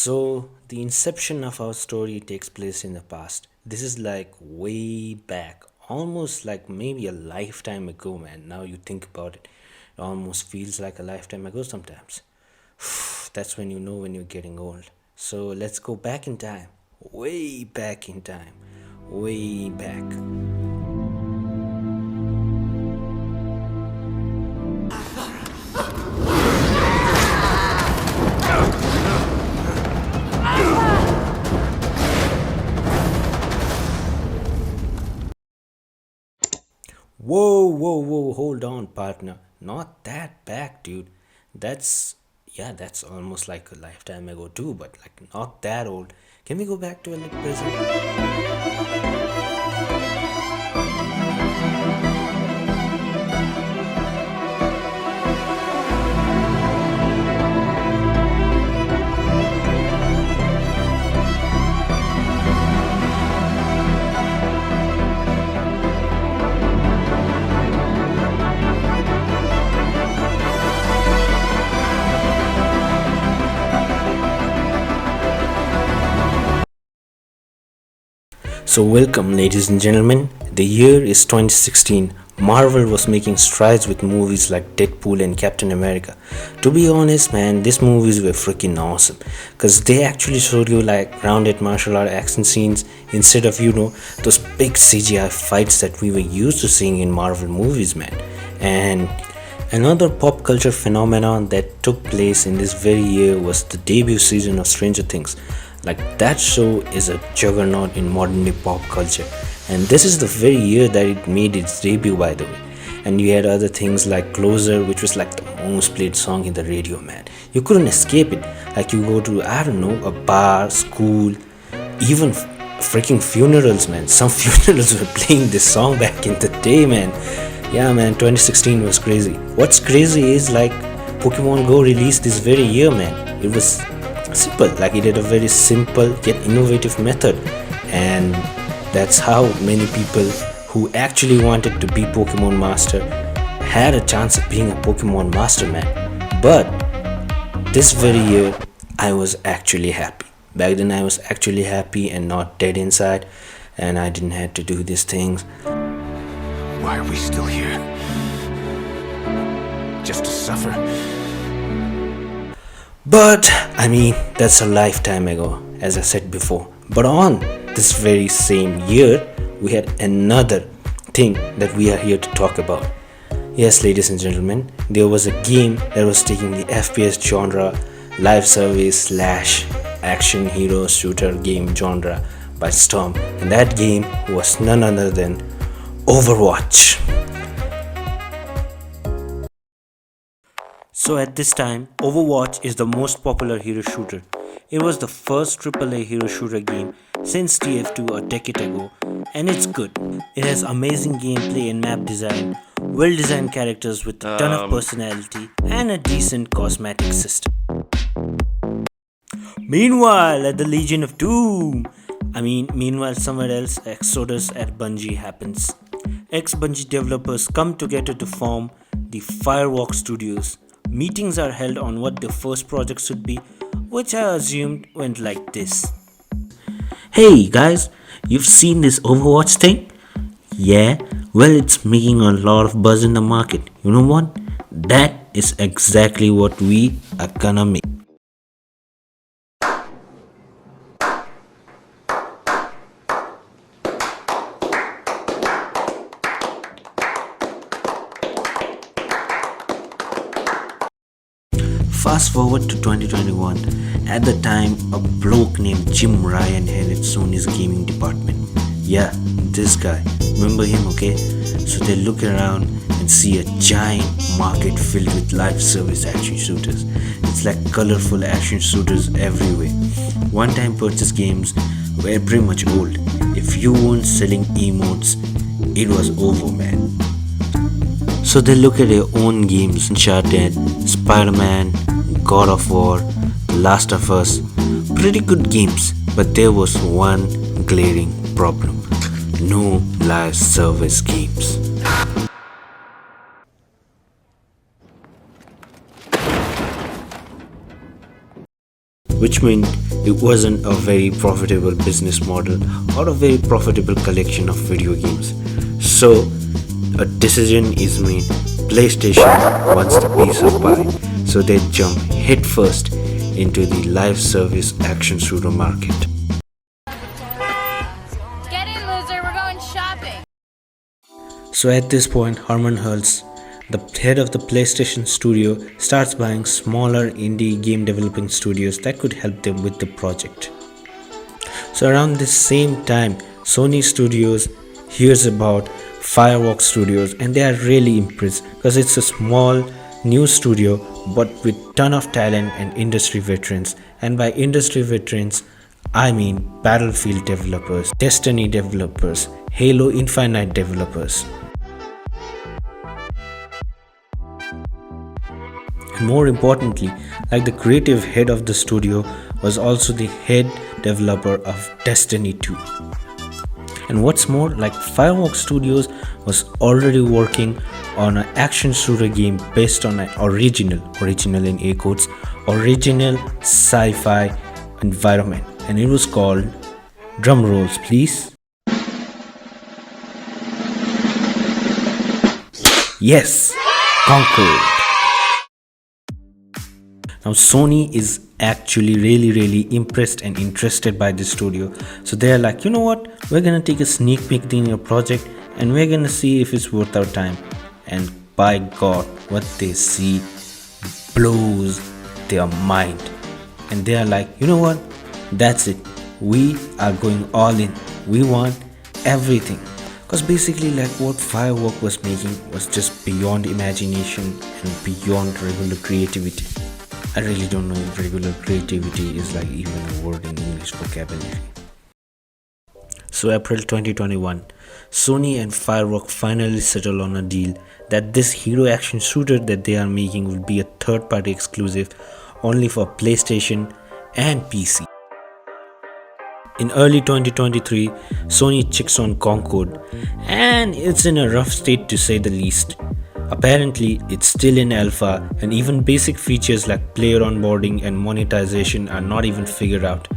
So, the inception of our story takes place in the past. This is like way back, almost like maybe a lifetime ago, man. Now you think about it, it almost feels like a lifetime ago sometimes. That's when you know when you're getting old. So, let's go back in time, way back in time, way back. Whoa, whoa, whoa, hold on, partner. Not that back, dude. That's, yeah, that's almost like a lifetime ago, too, but like not that old. Can we go back to a like present? So, welcome, ladies and gentlemen. The year is 2016. Marvel was making strides with movies like Deadpool and Captain America. To be honest, man, these movies were freaking awesome because they actually showed you like grounded martial art action scenes instead of, those big CGI fights that we were used to seeing in Marvel movies, man. And another pop culture phenomenon that took place in this very year was the debut season of Stranger Things. Like that show is a juggernaut in modern day pop culture, and this is the very year that it made its debut, by the way. And you had other things like Closer, which was like the most played song in the radio, man. You couldn't escape it. Like you go to, I don't know, a bar, school, even freaking funerals, man. Some funerals were playing this song back in the day, man. Yeah, man, 2016 was crazy. What's crazy is like Pokemon Go released this very year, man. It was simple, like it had a very simple yet innovative method, and that's how many people who actually wanted to be Pokemon Master had a chance of being a Pokemon Master, man. But this very year, I was actually happy. Back then, I was actually happy and not dead inside, and I didn't have to do these things. Why are we still here? Just to suffer? But I mean, that's a lifetime ago, as I said before. But on this very same year, we had another thing that we are here to talk about. Yes, ladies and gentlemen, there was a game that was taking the FPS genre, live service / action hero shooter game genre by storm, and that game was none other than Overwatch. So at this time, Overwatch is the most popular hero shooter. It was the first AAA hero shooter game since TF2 a decade ago, and it's good. It has amazing gameplay and map design, well-designed characters with a ton of personality, and a decent cosmetic system. Meanwhile, at the Legion of Doom, meanwhile somewhere else, Exodus at Bungie happens. Ex-Bungie developers come together to form the Firewalk Studios. Meetings are held on what the first project should be, which I assumed went like this. Hey guys, you've seen this Overwatch thing? Yeah, well, it's making a lot of buzz in the market. You know what? That is exactly what we are gonna make. Fast forward to 2021. At the time, a bloke named Jim Ryan headed Sony's gaming department. Yeah, this guy. Remember him, okay? So they look around and see a giant market filled with live service action shooters. It's like colorful action shooters everywhere. One-time purchase games were pretty much old. If you weren't selling emotes, it was over, man. So they look at their own games: Uncharted, Spider-Man, God of War, The Last of Us. Pretty good games, but there was one glaring problem: no live service games. which meant it wasn't a very profitable business model or a very profitable collection of video games. So a decision is made. PlayStation wants the piece of pie, so they jump headfirst into the live service action shooter market. Get in, loser, we're going shopping. So at this point, Herman Hulse, the head of the PlayStation studio, starts buying smaller indie game developing studios that could help them with the project. So around this same time, Sony Studios hears about Fireworks Studios and they are really impressed because it's a small new studio but with ton of talent and industry veterans. And by industry veterans, I mean Battlefield developers, Destiny developers, Halo Infinite developers. And more importantly, like the creative head of the studio was also the head developer of Destiny 2. And what's more, like Fireworks Studios was already working on an action shooter game based on an original in air quotes, original sci-fi environment, and it was called, drum rolls please, yes, Concord. Now Sony is actually really impressed and interested by this studio, so they're like, you know what, we're gonna take a sneak peek in your project and we're gonna see if it's worth our time. And by God, what they see blows their mind, and they are like, you know what, that's it, we are going all in, we want everything. Because basically like what Firework was making was just beyond imagination and beyond regular creativity. I really don't know if regular creativity is like even a word in English vocabulary. So April 2021, Sony and Firework finally settle on a deal that this hero action shooter that they are making will be a third-party exclusive only for PlayStation and PC. In early 2023, Sony checks on Concord and it's in a rough state to say the least. Apparently, it's still in alpha and even basic features like player onboarding and monetization are not even figured out.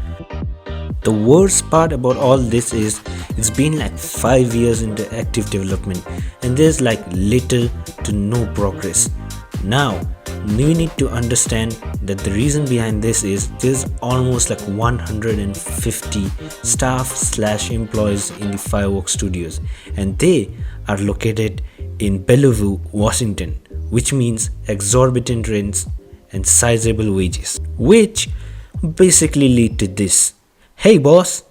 The worst part about all this is it's been like 5 years into active development and there's like little to no progress. Now, you need to understand that the reason behind this is there's almost like 150 staff/employees in the Fireworks Studios and they are located in Bellevue, Washington, which means exorbitant rents and sizable wages, which basically lead to this. Hey boss,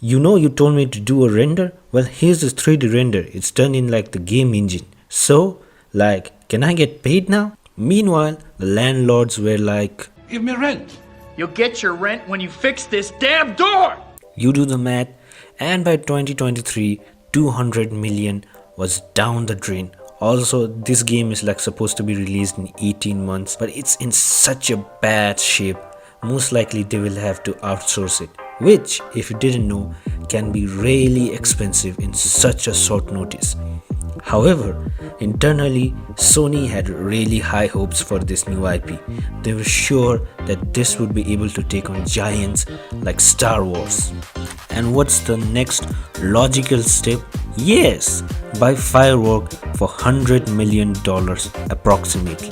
you know you told me to do a render? Well, here's this 3D render. It's done in like the game engine. So, like, can I get paid now? Meanwhile, the landlords were like, Give me rent. You'll get your rent when you fix this damn door! you do the math, and by 2023, 200 million was down the drain. Also, this game is like supposed to be released in 18 months, but it's in such a bad shape. Most likely they will have to outsource it, which, if you didn't know, can be really expensive in such a short notice. However, internally, Sony had really high hopes for this new IP. They were sure that this would be able to take on giants like Star Wars. And what's the next logical step? Yes, buy Firework for $100 million approximately.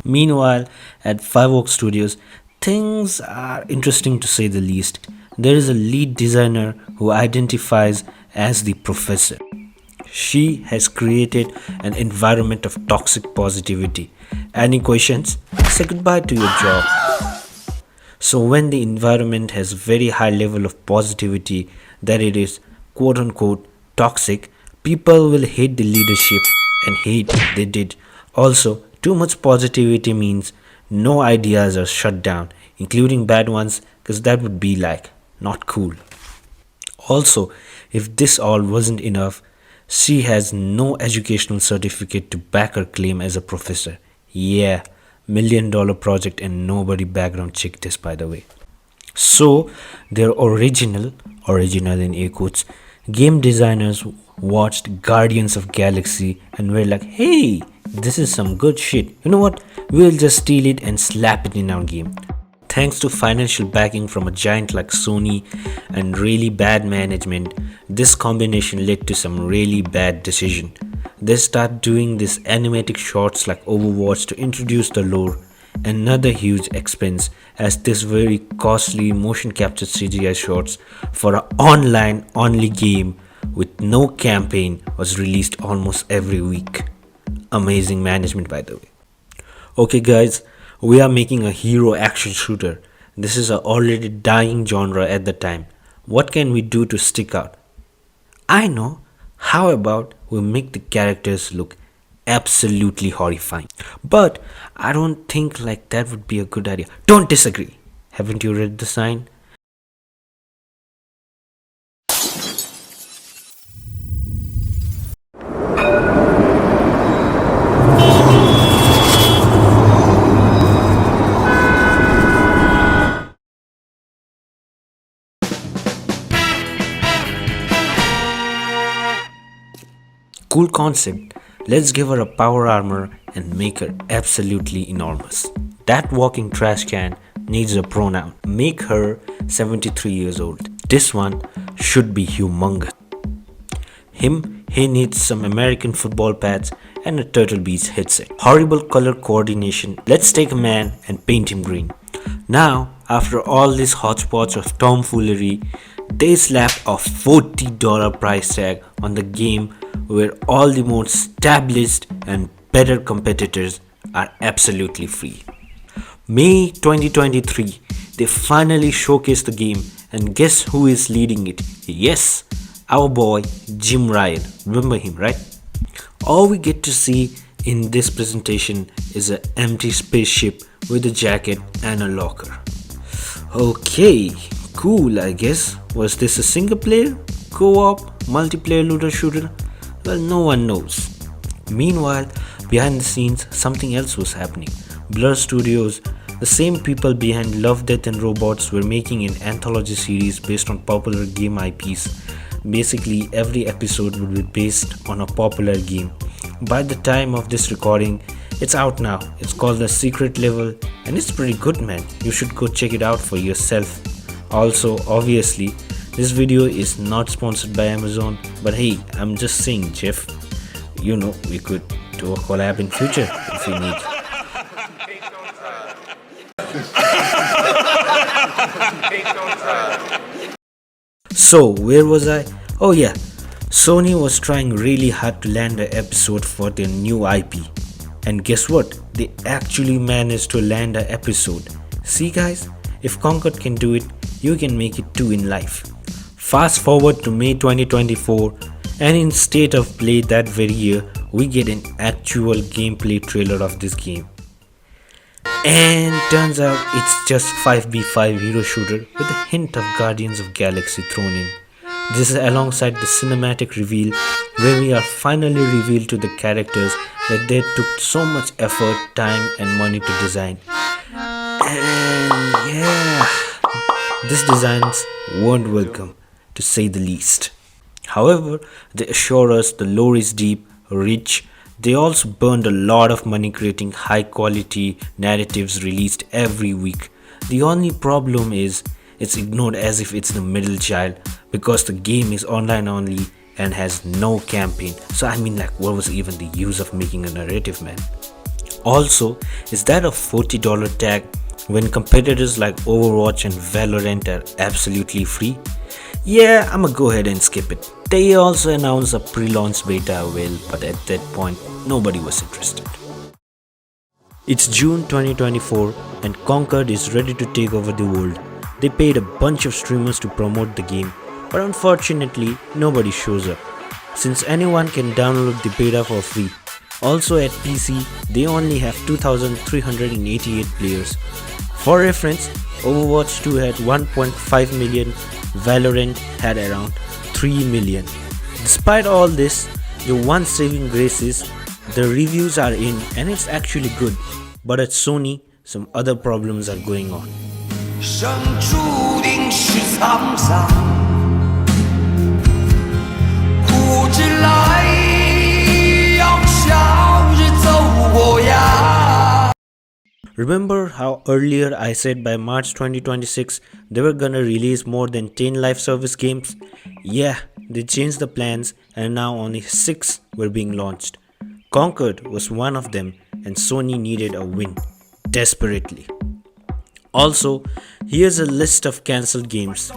Meanwhile, at Fireworks Studios, things are interesting to say the least. There is a lead designer who identifies as the professor. She has created an environment of toxic positivity. Any questions? Say goodbye to your job. So when the environment has very high level of positivity, that it is quote unquote toxic, people will hate the leadership and hate they did. Also, too much positivity means no ideas are shut down, including bad ones, because that would be like not cool. Also, if this all wasn't enough, she has no educational certificate to back her claim as a professor. Yeah, $1 million project and nobody background checked this, by the way. So their original in air quotes, Game designers watched Guardians of Galaxy and were like, hey, this is some good shit. You know what? We'll just steal it and slap it in our game. Thanks to financial backing from a giant like Sony and really bad management, this combination led to some really bad decision. They start doing these animatic shots like Overwatch to introduce the lore. Another huge expense as this very costly motion captured CGI shots for an online only game with no campaign was released almost every week. Amazing management, by the way. Okay guys, we are making a hero action shooter. This is an already dying genre at the time. What can we do to stick out? I know. How about we make the characters look absolutely horrifying? But I don't think like that would be a good idea. Don't disagree. Haven't you read the sign? Cool concept. Let's give her a power armor and make her absolutely enormous. That walking trash can needs a pronoun. Make her 73 years old. This one should be humongous. He needs some American football pads and a Turtle Beach headset. Horrible color coordination. Let's take a man and paint him green. Now, after all this hodgepodge of tomfoolery, they slap a $40 price tag on the game where all the more established and better competitors are absolutely free. May 2023, they finally showcase the game, and guess who is leading it? Yes, our boy Jim Ryan. Remember him, right? All we get to see in this presentation is an empty spaceship with a jacket and a locker. Okay, cool, I guess. Was this a single player, co-op, multiplayer looter shooter? Well, no one knows. Meanwhile, behind the scenes, something else was happening. Blur Studios, the same people behind Love, Death and Robots, were making an anthology series based on popular game IPs. Basically, every episode would be based on a popular game. By the time of this recording, it's out now. It's called The Secret Level and it's pretty good, man. You should go check it out for yourself. Also, obviously, this video is not sponsored by Amazon, but hey, I'm just saying, Jeff, you know, we could do a collab in future if we need. So, where was I? Oh yeah, Sony was trying really hard to land an episode for their new IP. And guess what? They actually managed to land an episode. See guys, if Concord can do it, you can make it too in life. Fast forward to May 2024 and in State of Play that very year, we get an actual gameplay trailer of this game. And turns out it's just 5v5 hero shooter with a hint of Guardians of Galaxy thrown in. This is alongside the cinematic reveal where we are finally revealed to the characters that they took so much effort, time and money to design. And yeah, these designs weren't welcome, to say the least. However, they assure us the lore is deep, rich. They also burned a lot of money creating high quality narratives released every week. The only problem is it's ignored as if it's the middle child because the game is online only and has no campaign. So I mean, like, what was even the use of making a narrative, man? Also, is that a $40 tag when competitors like Overwatch and Valorant are absolutely free? Yeah, I'ma go ahead and skip it. They also announced a pre-launch beta avail, but at that point, nobody was interested. It's June 2024 and Concord is ready to take over the world. They paid a bunch of streamers to promote the game, but unfortunately, nobody shows up, since anyone can download the beta for free. Also at PC, they only have 2,388 players. For reference, Overwatch 2 had 1.5 million, Valorant had around 3 million. Despite all this, the one saving grace is the reviews are in and it's actually good. But at Sony, some other problems are going on. Remember how earlier I said by March 2026 they were gonna release more than 10 live service games? Yeah, they changed the plans and now only 6 were being launched. Concord was one of them and Sony needed a win, desperately. Also, here's a list of cancelled games.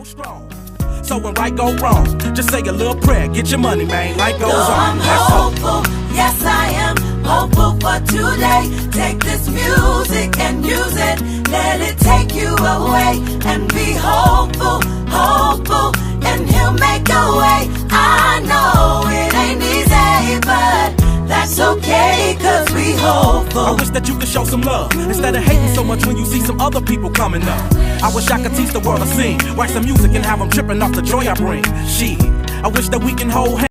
So when right go wrong, just say a little prayer, get your money, man, life goes on. I'm hopeful, yes I am hopeful for today. Take this music and use it, let it take you away. And be hopeful, hopeful, and he'll make a way. I know it ain't easy, but that's okay, cause we hopeful. I wish that you could show some love, instead of hating so much when you see some other people coming up. I wish I could teach the world to sing, write some music and have them tripping off the joy I bring. Shit, I wish that we can hold hands.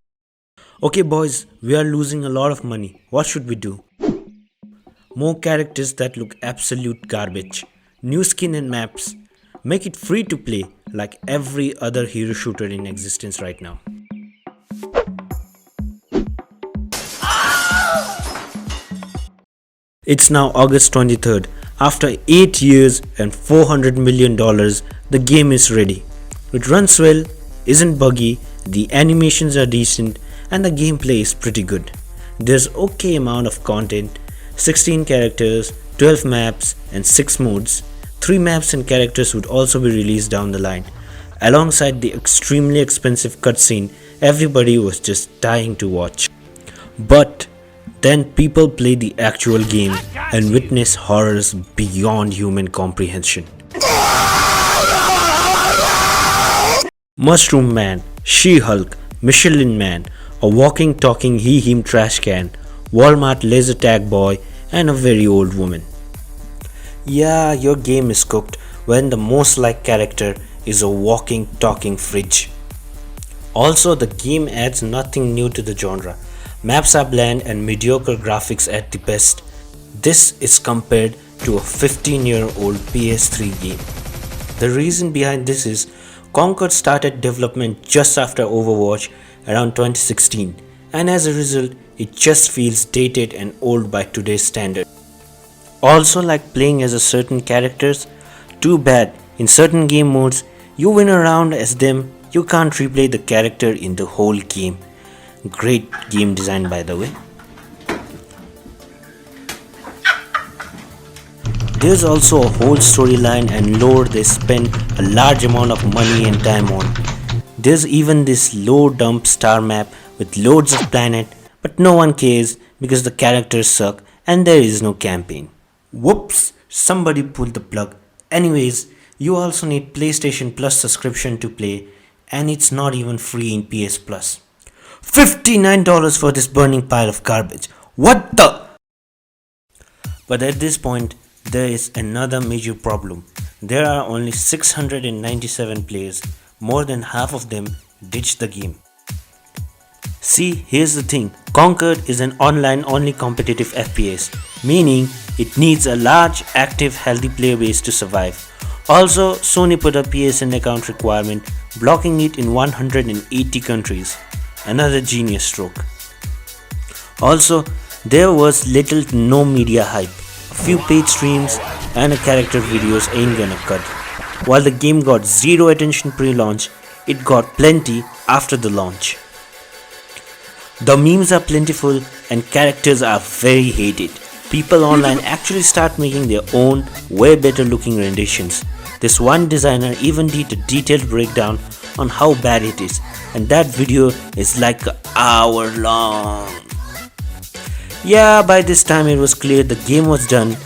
Okay boys, we are losing a lot of money. What should we do? More characters that look absolute garbage. New skin and maps. Make it free to play like every other hero shooter in existence right now. It's now August 23rd. After 8 years and $400 million, the game is ready. It runs well, isn't buggy, the animations are decent, and the gameplay is pretty good. There's okay amount of content, 16 characters, 12 maps, and 6 modes. 3 maps and characters would also be released down the line. Alongside the extremely expensive cutscene, everybody was just dying to watch. But then people play the actual game and witness horrors beyond human comprehension. Mushroom Man, She-Hulk, Michelin Man, a walking talking he-him trash can, Walmart laser tag boy, and a very old woman. Yeah, your game is cooked when the most liked character is a walking talking fridge. Also, the game adds nothing new to the genre. Maps are bland and mediocre graphics at the best. This is compared to a 15-year-old PS3 game. The reason behind this is Concord started development just after Overwatch around 2016, and as a result it just feels dated and old by today's standard. Also, like playing as a certain characters, too bad in certain game modes you win around as them, you can't replay the character in the whole game. Great game design by the way. There's also a whole storyline and lore they spend a large amount of money and time on. There's even this low dump star map with loads of planet, but no one cares because the characters suck and there is no campaign. Whoops, somebody pulled the plug. Anyways, you also need PlayStation Plus subscription to play, and it's not even free in PS Plus. $59 for this burning pile of garbage. What the? But at this point, there is another major problem. There are only 697 players. More than half of them ditched the game. See, here's the thing. Concord is an online only competitive FPS, meaning it needs a large, active, healthy player base to survive. Also, Sony put a PSN account requirement, blocking it in 180 countries. Another genius stroke. Also, there was little to no media hype. A few paid streams and a character videos ain't gonna cut. While the game got zero attention pre-launch, it got plenty after the launch. The memes are plentiful and characters are very hated. People online actually start making their own, way better looking renditions. This one designer even did a detailed breakdown on how bad it is, and that video is like an hour long. Yeah, by this time it was clear the game was done,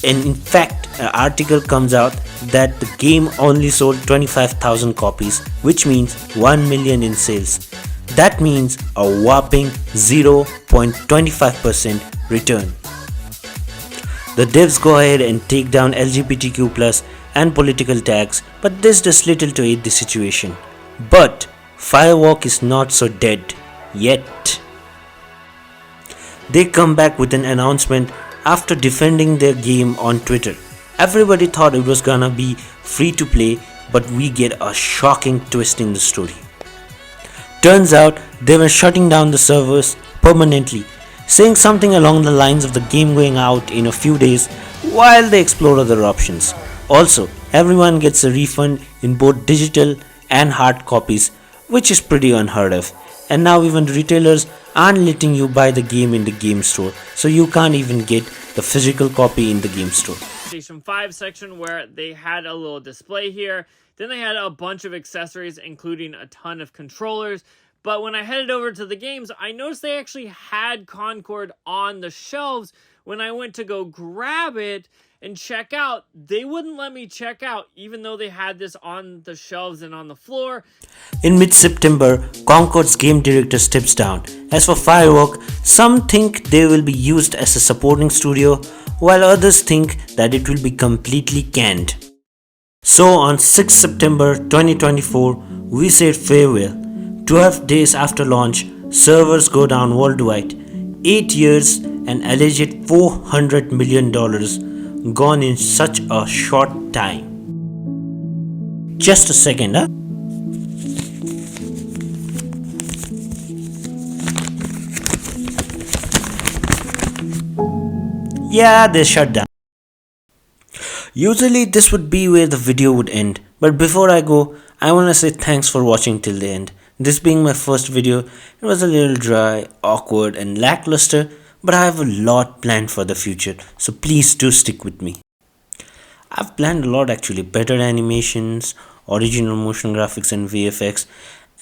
and in fact an article comes out that the game only sold 25,000 copies, which means 1 million in sales. That means a whopping 0.25% return. The devs go ahead and take down LGBTQ+ and political tags, but this does little to aid the situation. But Firewalk is not so dead yet. They come back with an announcement after defending their game on Twitter. Everybody thought it was gonna be free to play, but we get a shocking twist in the story. Turns out they were shutting down the servers permanently. saying something along the lines of the game going out in a few days while they explore other options. Also, everyone gets a refund in both digital and hard copies, which is pretty unheard of. And now even retailers aren't letting you buy the game in the game store, so you can't even get the physical copy in the game store. PlayStation 5 section where they had a little display here. Then they had a bunch of accessories, including a ton of controllers. But when I headed over to the games, I noticed they actually had Concord on the shelves. When I went to go grab it and check out, they wouldn't let me check out, even though they had this on the shelves and on the floor. In mid-September, Concord's game director steps down. As for Firework, some think they will be used as a supporting studio, while others think that it will be completely canned. So on 6 September 2024, we said farewell. 12 days after launch, servers go down worldwide. 8 years and alleged $400 million gone in such a short time. Just a second, huh? Yeah, they shut down. Usually this would be where the video would end, but before I go, I wanna say thanks for watching till the end. This being my first video, it was a little dry, awkward and lackluster, but I have a lot planned for the future, so please do stick with me. I've planned a lot actually, better animations, original motion graphics and VFX,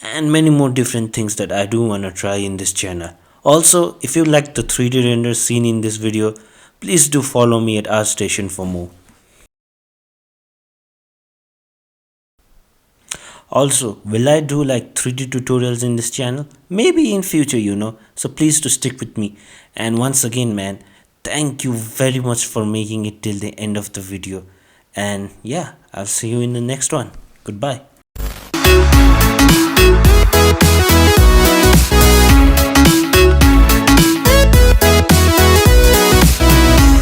and many more different things that I do wanna try in this channel. Also, if you like the 3D renders seen in this video, please do follow me at ArtStation for more. Also, will I do like 3D tutorials in this channel? Maybe in future, you know. So please do stick with me. And once again, man, thank you very much for making it till the end of the video. And yeah, I'll see you in the next one. Goodbye.